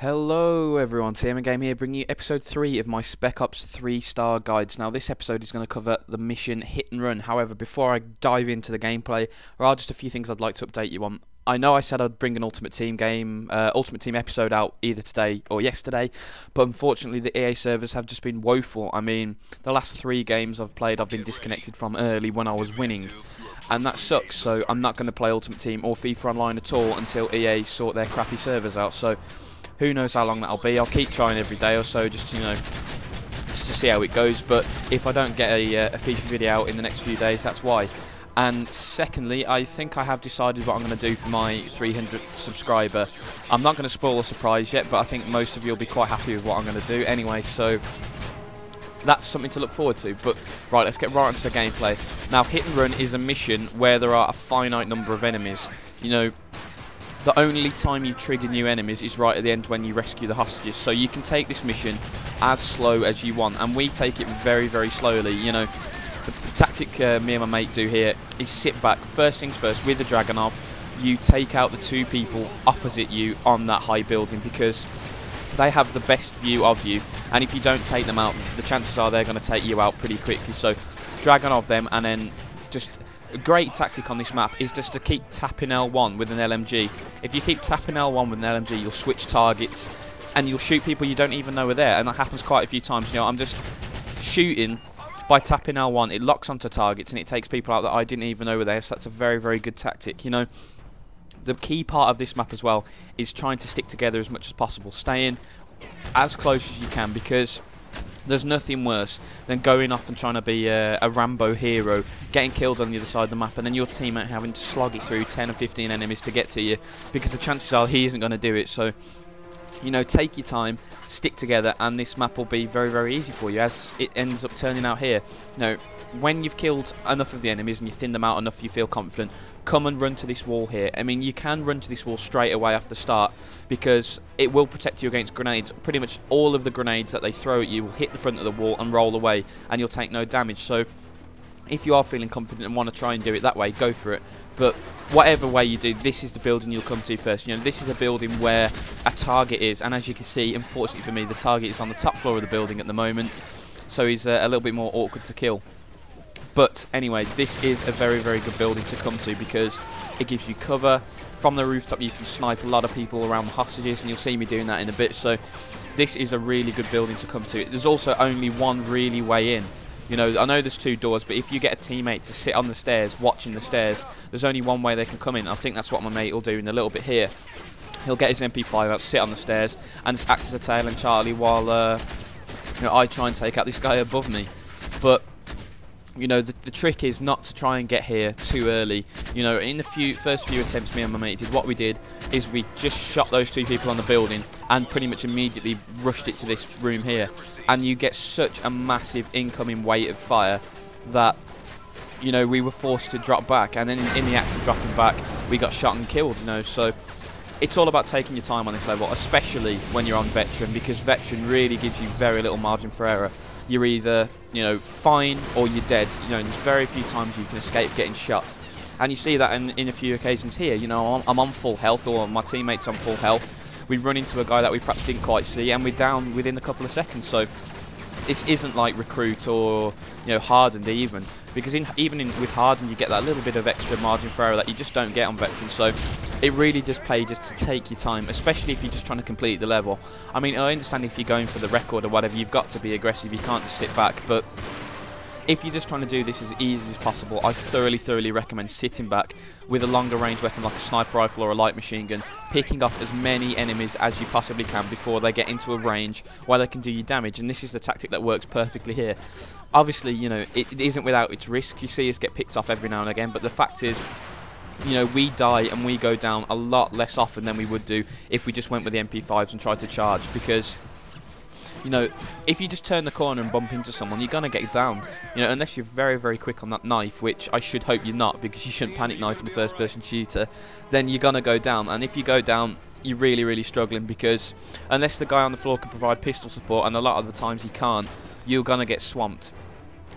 Hello everyone, TMMgamer here, bringing you episode 3 of my Spec Ops 3-star guides. Now this episode is going to cover the mission Hit and Run. However, before I dive into the gameplay, there are just a few things I'd like to update you on. I know I said I'd bring an Ultimate Team episode out either today or yesterday, but unfortunately the EA servers have just been woeful. I mean, the last 3 games I've played I've been disconnected from early when I was winning, and that sucks, so I'm not going to play Ultimate Team or FIFA Online at all until EA sort their crappy servers out. So who knows how long that'll be. I'll keep trying every day or so just to see how it goes, but if I don't get a FIFA video out in the next few days, that's why. And secondly, I think I have decided what I'm going to do for my 300th subscriber. I'm not going to spoil a surprise yet, but I think most of you will be quite happy with what I'm going to do anyway, so that's something to look forward to. But right, let's get right into the gameplay. Now, Hit and Run is a mission where there are a finite number of enemies. You know, the only time you trigger new enemies is right at the end when you rescue the hostages. So you can take this mission as slow as you want, and we take it very, very slowly. You know, the tactic me and my mate do here is sit back. First things first, with the Dragonov, you take out the 2 people opposite you on that high building because they have the best view of you, and if you don't take them out, the chances are they're going to take you out pretty quickly. So Dragonov them, and then just a great tactic on this map is just to keep tapping L1 with an LMG. If you keep tapping L1 with an LMG, you'll switch targets and you'll shoot people you don't even know are there, and that happens quite a few times. You know, I'm just shooting by tapping L1, it locks onto targets and it takes people out that I didn't even know were there, so that's a very, very good tactic. You know, the key part of this map as well is trying to stick together as much as possible, staying as close as you can, because there's nothing worse than going off and trying to be a Rambo hero, getting killed on the other side of the map, and then your teammate having to slog it through 10 or 15 enemies to get to you, because the chances are he isn't going to do it. So, you know, take your time, stick together, and this map will be very, very easy for you, as it ends up turning out here. You know, when you've killed enough of the enemies and you thin them out enough, you feel confident, come and run to this wall here. I mean, you can run to this wall straight away after the start because it will protect you against grenades. Pretty much all of the grenades that they throw at you will hit the front of the wall and roll away, and you'll take no damage. So if you are feeling confident and want to try and do it that way, go for it. But whatever way you do, this is the building you'll come to first. You know, this is a building where a target is, and as you can see, unfortunately for me, the target is on the top floor of the building at the moment, so he's a little bit more awkward to kill. But anyway, this is a very, very good building to come to because it gives you cover. From the rooftop you can snipe a lot of people around the hostages, and you'll see me doing that in a bit. So this is a really good building to come to. There's also only one really way in. You know, I know there's 2 doors, but if you get a teammate to sit on the stairs, watching the stairs, there's only one way they can come in. I think that's what my mate will do in a little bit here. He'll get his MP5 out, sit on the stairs, and just act as a tail and Charlie while you know, I try and take out this guy above me. But you know, the trick is not to try and get here too early. You know, in the first few attempts me and my mate did, what we did is we just shot those 2 people on the building and pretty much immediately rushed it to this room here. And you get such a massive incoming weight of fire that, you know, we were forced to drop back. And then in the act of dropping back, we got shot and killed, you know. So it's all about taking your time on this level, especially when you're on Veteran, because Veteran really gives you very little margin for error. You're either, you know, fine or you're dead. You know, there's very few times you can escape getting shot. And you see that in a few occasions here. You know, I'm on full health, or my teammate's on full health. We run into a guy that we perhaps didn't quite see, and we're down within a couple of seconds. So this isn't like Recruit or, you know, Hardened even, because with Hardened you get that little bit of extra margin for error that you just don't get on Veteran. So it really does pay just to take your time, especially if you're just trying to complete the level. I mean, I understand if you're going for the record or whatever, you've got to be aggressive, you can't just sit back, but if you're just trying to do this as easy as possible, I thoroughly recommend sitting back with a longer range weapon like a sniper rifle or a light machine gun, picking off as many enemies as you possibly can before they get into a range where they can do you damage, and this is the tactic that works perfectly here. Obviously, you know, it isn't without its risk. You see us get picked off every now and again, but the fact is, you know, we die and we go down a lot less often than we would do if we just went with the MP5s and tried to charge, because, you know, if you just turn the corner and bump into someone, you're going to get downed. You know, unless you're very, very quick on that knife, which I should hope you're not, because you shouldn't panic knife in the first-person shooter, then you're going to go down. And if you go down, you're really, really struggling, because unless the guy on the floor can provide pistol support, and a lot of the times he can't, you're going to get swamped.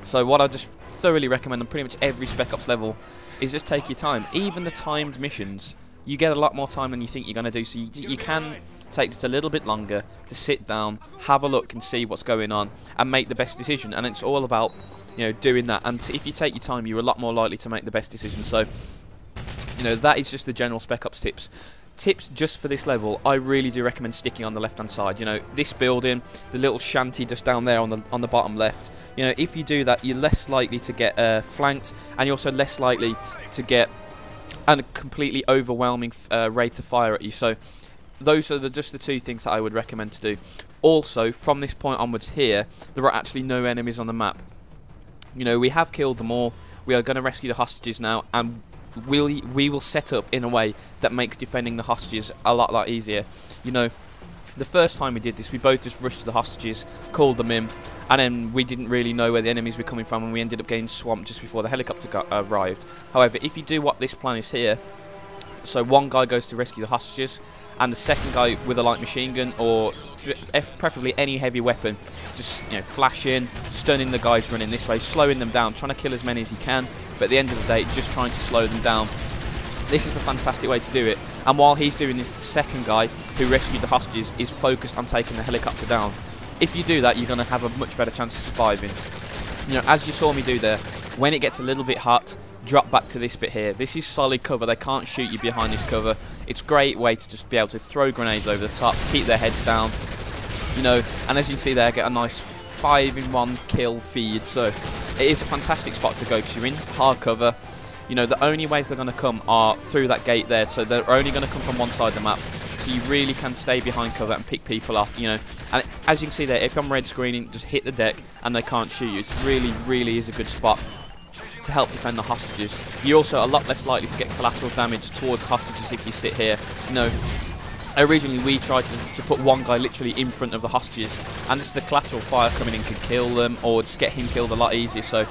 So what I just thoroughly recommend on pretty much every Spec Ops level is just take your time. Even the timed missions you get a lot more time than you think you're going to do. So you can take just a little bit longer to sit down, have a look and see what's going on and make the best decision. And it's all about, you know, doing that. And if you take your time, you're a lot more likely to make the best decision. So, you know, that is just the general Spec Ops tips. Tips just for this level, I really do recommend sticking on the left hand side. You know, this building, the little shanty just down there on the bottom left, you know, if you do that, you're less likely to get flanked, and you're also less likely to get a completely overwhelming rate of fire at you. So those are just the two things that I would recommend to do. Also, from this point onwards here, there are actually no enemies on the map. You know, we have killed them all. We are going to rescue the hostages now, and we will set up in a way that makes defending the hostages a lot easier. You know, the first time we did this, we both just rushed to the hostages, called them in, and then we didn't really know where the enemies were coming from, and we ended up getting swamped just before the helicopter arrived. However, if you do what this plan is here, so one guy goes to rescue the hostages, and the second guy with a light machine gun, or preferably any heavy weapon, just, you know, flashing, stunning the guys running this way, slowing them down, trying to kill as many as he can, but at the end of the day, just trying to slow them down. This is a fantastic way to do it. And while he's doing this, the second guy who rescued the hostages is focused on taking the helicopter down. If you do that, you're going to have a much better chance of surviving. You know, as you saw me do there, when it gets a little bit hot, drop back to this bit here. This is solid cover. They can't shoot you behind this cover. It's a great way to just be able to throw grenades over the top, keep their heads down, you know, and as you can see there, get a nice 5-in-1 kill feed. So it is a fantastic spot to go because you're in hard cover. You know, the only ways they're going to come are through that gate there, so they're only going to come from one side of the map. So you really can stay behind cover and pick people off, you know. And as you can see there, if I'm red screening, just hit the deck and they can't shoot you. It's really is a good spot to help defend the hostages. You're also a lot less likely to get collateral damage towards hostages if you sit here. You know, originally we tried to put one guy literally in front of the hostages, and just the collateral fire coming in could kill them or just get him killed a lot easier. So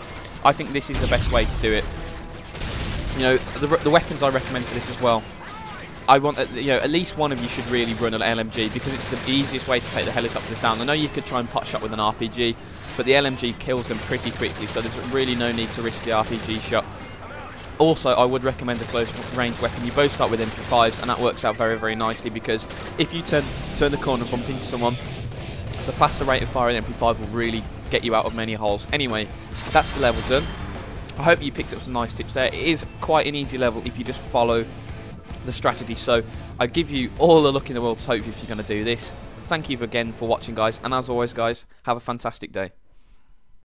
I think this is the best way to do it. You know, the weapons I recommend for this as well, I want, you know, at least one of you should really run an LMG because it's the easiest way to take the helicopters down. I know you could try and pot shot with an RPG, but the LMG kills them pretty quickly, so there's really no need to risk the RPG shot. Also, I would recommend a close range weapon. You both start with MP5s, and that works out very nicely because if you turn the corner and bump into someone, the faster rate of fire in MP5 will really get you out of many holes. Anyway, that's the level done. I hope you picked up some nice tips there. It is quite an easy level if you just follow the strategy. So I give you all the luck in the world to hope if you're going to do this. Thank you again for watching, guys, and as always, guys, have a fantastic day.